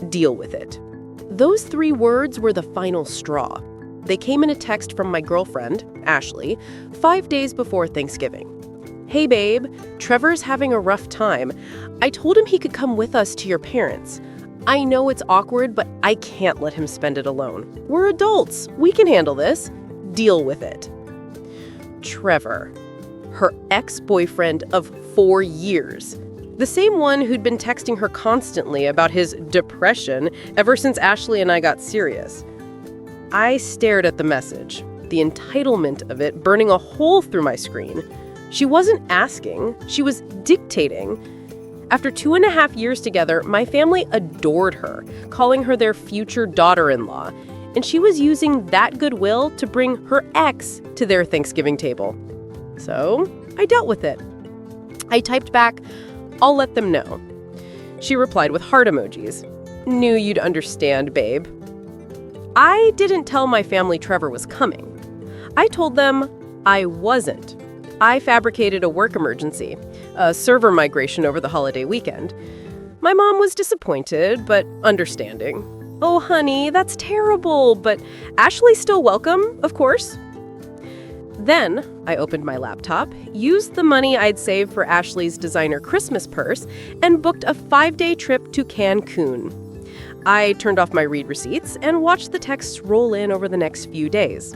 Deal with it. Those 3 words were the final straw. They came in a text from my girlfriend, Ashley, 5 days before Thanksgiving. "Hey babe, Trevor's having a rough time. I told him he could come with us to your parents. I know it's awkward, but I can't let him spend it alone. We're adults. We can handle this. Deal with it." Trevor, her ex-boyfriend of 4 years. The same one who'd been texting her constantly about his depression ever since Ashley and I got serious. I stared at the message, the entitlement of it burning a hole through my screen. She wasn't asking, she was dictating. After 2.5 years together, my family adored her, calling her their future daughter-in-law, and she was using that goodwill to bring her ex to their Thanksgiving table. So I dealt with it. I typed back, "I'll let them know." She replied with heart emojis. "Knew you'd understand, babe." I didn't tell my family Trevor was coming. I told them I wasn't. I fabricated a work emergency, a server migration over the holiday weekend. My mom was disappointed, but understanding. "Oh, honey, that's terrible, but Ashley's still welcome, of course." Then I opened my laptop, used the money I'd saved for Ashley's designer Christmas purse, and booked a 5-day trip to Cancun. I turned off my read receipts and watched the texts roll in over the next few days.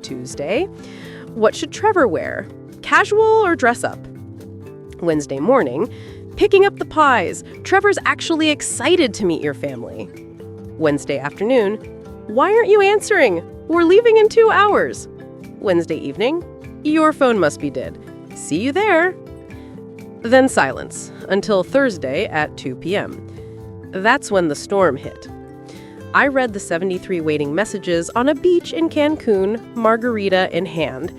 Tuesday, what should Trevor wear? Casual or dress up? Wednesday morning, picking up the pies. Trevor's actually excited to meet your family. Wednesday afternoon, why aren't you answering? We're leaving in 2 hours. Wednesday evening, your phone must be dead. See you there. Then silence until Thursday at 2 p.m. That's when the storm hit. I read the 73 waiting messages on a beach in Cancun, margarita in hand.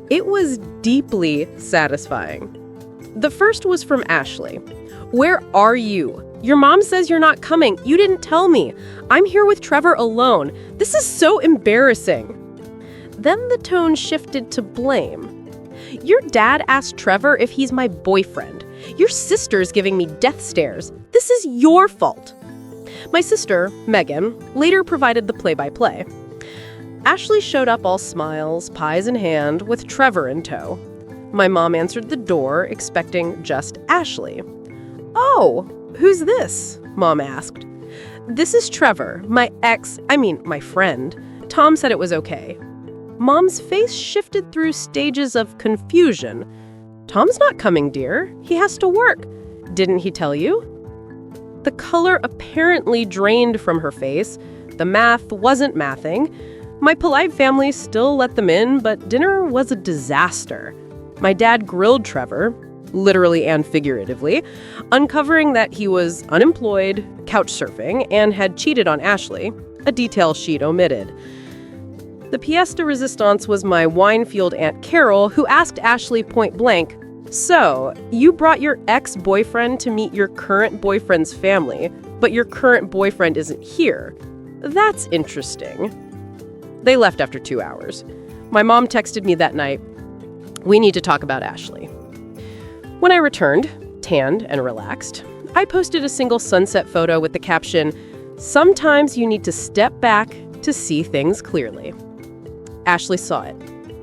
It was deeply satisfying. The first was from Ashley. "Where are you? Your mom says you're not coming. You didn't tell me. I'm here with Trevor alone. This is so embarrassing." Then the tone shifted to blame. "Your dad asked Trevor if he's my boyfriend. Your sister's giving me death stares. This is your fault." My sister, Megan, later provided the play-by-play. Ashley showed up all smiles, pies in hand, with Trevor in tow. My mom answered the door, expecting just Ashley. "Oh, who's this?" Mom asked. "This is Trevor, my friend. Tom said it was okay." Mom's face shifted through stages of confusion. "Tom's not coming, dear. He has to work. Didn't he tell you?" The color apparently drained from her face. The math wasn't mathing. My polite family still let them in, but dinner was a disaster. My dad grilled Trevor, literally and figuratively, uncovering that he was unemployed, couch surfing, and had cheated on Ashley, a detail she'd omitted. The pièce de résistance was my wine-fueled Aunt Carol, who asked Ashley point blank, "So, you brought your ex-boyfriend to meet your current boyfriend's family, but your current boyfriend isn't here. That's interesting." They left after 2 hours. My mom texted me that night, "We need to talk about Ashley." When I returned, tanned and relaxed, I posted a single sunset photo with the caption, "Sometimes you need to step back to see things clearly." Ashley saw it.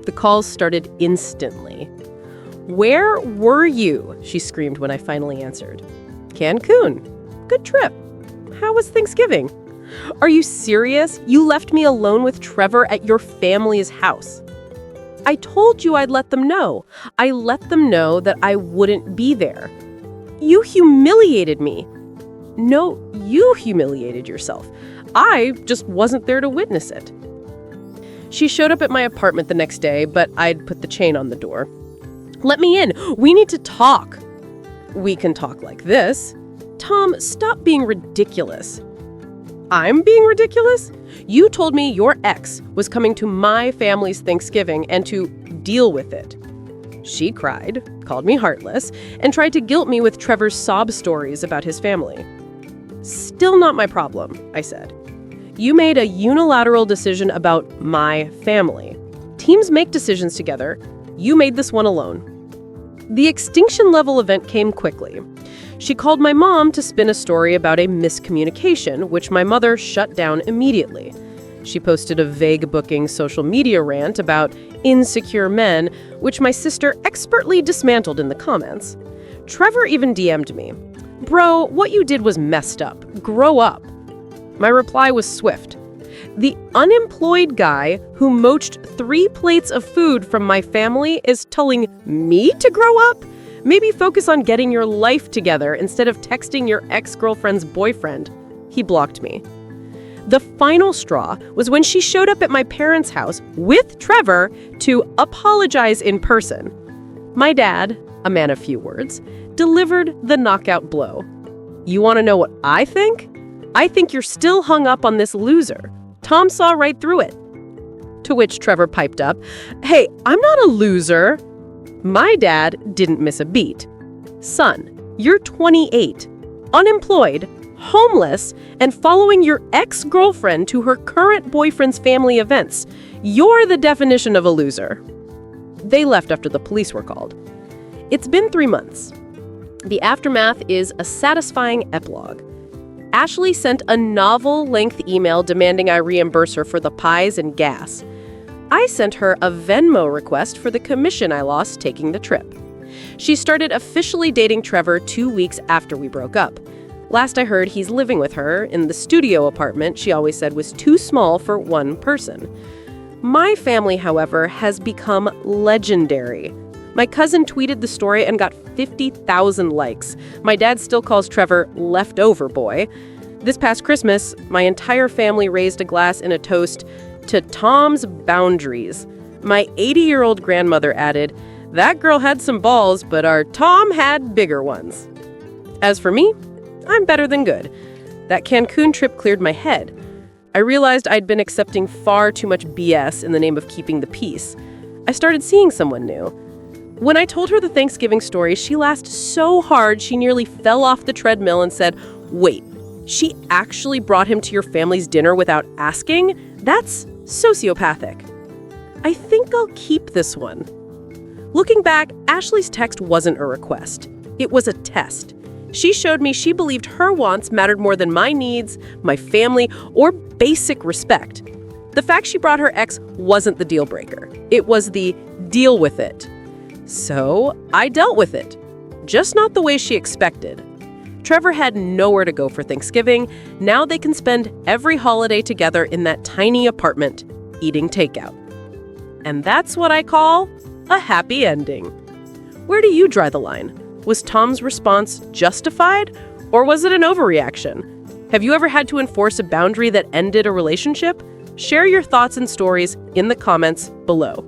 The calls started instantly. "Where were you?" she screamed when I finally answered. "Cancun. Good trip. How was Thanksgiving?" "Are you serious? You left me alone with Trevor at your family's house." "I told you I'd let them know. I let them know that I wouldn't be there." "You humiliated me." "No, you humiliated yourself. I just wasn't there to witness it." She showed up at my apartment the next day, but I'd put the chain on the door. "Let me in. We need to talk." "We can talk like this." "Tom, stop being ridiculous." "I'm being ridiculous? You told me your ex was coming to my family's Thanksgiving and to deal with it." She cried, called me heartless, and tried to guilt me with Trevor's sob stories about his family. "Still not my problem," I said. "You made a unilateral decision about my family. Teams make decisions together. You made this one alone." The extinction level event came quickly. She called my mom to spin a story about a miscommunication, which my mother shut down immediately. She posted a vague booking social media rant about insecure men, which my sister expertly dismantled in the comments. Trevor even DM'd me, "Bro, what you did was messed up. Grow up." My reply was swift. The unemployed guy who moached 3 plates of food from my family is telling me to grow up? Maybe focus on getting your life together instead of texting your ex-girlfriend's boyfriend. He blocked me. The final straw was when she showed up at my parents' house with Trevor to apologize in person. My dad, a man of few words, delivered the knockout blow. "You want to know what I think? I think you're still hung up on this loser. Tom saw right through it." To which Trevor piped up, "Hey, I'm not a loser." My dad didn't miss a beat. "Son, you're 28, unemployed, homeless, and following your ex-girlfriend to her current boyfriend's family events. You're the definition of a loser." They left after the police were called. It's been 3 months. The aftermath is a satisfying epilogue. Ashley sent a novel-length email demanding I reimburse her for the pies and gas. I sent her a Venmo request for the commission I lost taking the trip. She started officially dating Trevor 2 weeks after we broke up. Last I heard, he's living with her in the studio apartment she always said was too small for one person. My family, however, has become legendary. My cousin tweeted the story and got 50,000 likes. My dad still calls Trevor leftover boy. This past Christmas, my entire family raised a glass in a toast to Tom's boundaries. My 80-year-old grandmother added, "That girl had some balls, but our Tom had bigger ones." As for me, I'm better than good. That Cancun trip cleared my head. I realized I'd been accepting far too much BS in the name of keeping the peace. I started seeing someone new. When I told her the Thanksgiving story, she laughed so hard she nearly fell off the treadmill and said, "Wait, she actually brought him to your family's dinner without asking? That's sociopathic." I think I'll keep this one. Looking back, Ashley's text wasn't a request. It was a test. She showed me she believed her wants mattered more than my needs, my family, or basic respect. The fact she brought her ex wasn't the deal breaker. It was the deal with it. So I dealt with it, just not the way she expected. Trevor had nowhere to go for Thanksgiving. Now they can spend every holiday together in that tiny apartment, eating takeout. And that's what I call a happy ending. Where do you draw the line? Was Tom's response justified, or was it an overreaction? Have you ever had to enforce a boundary that ended a relationship? Share your thoughts and stories in the comments below.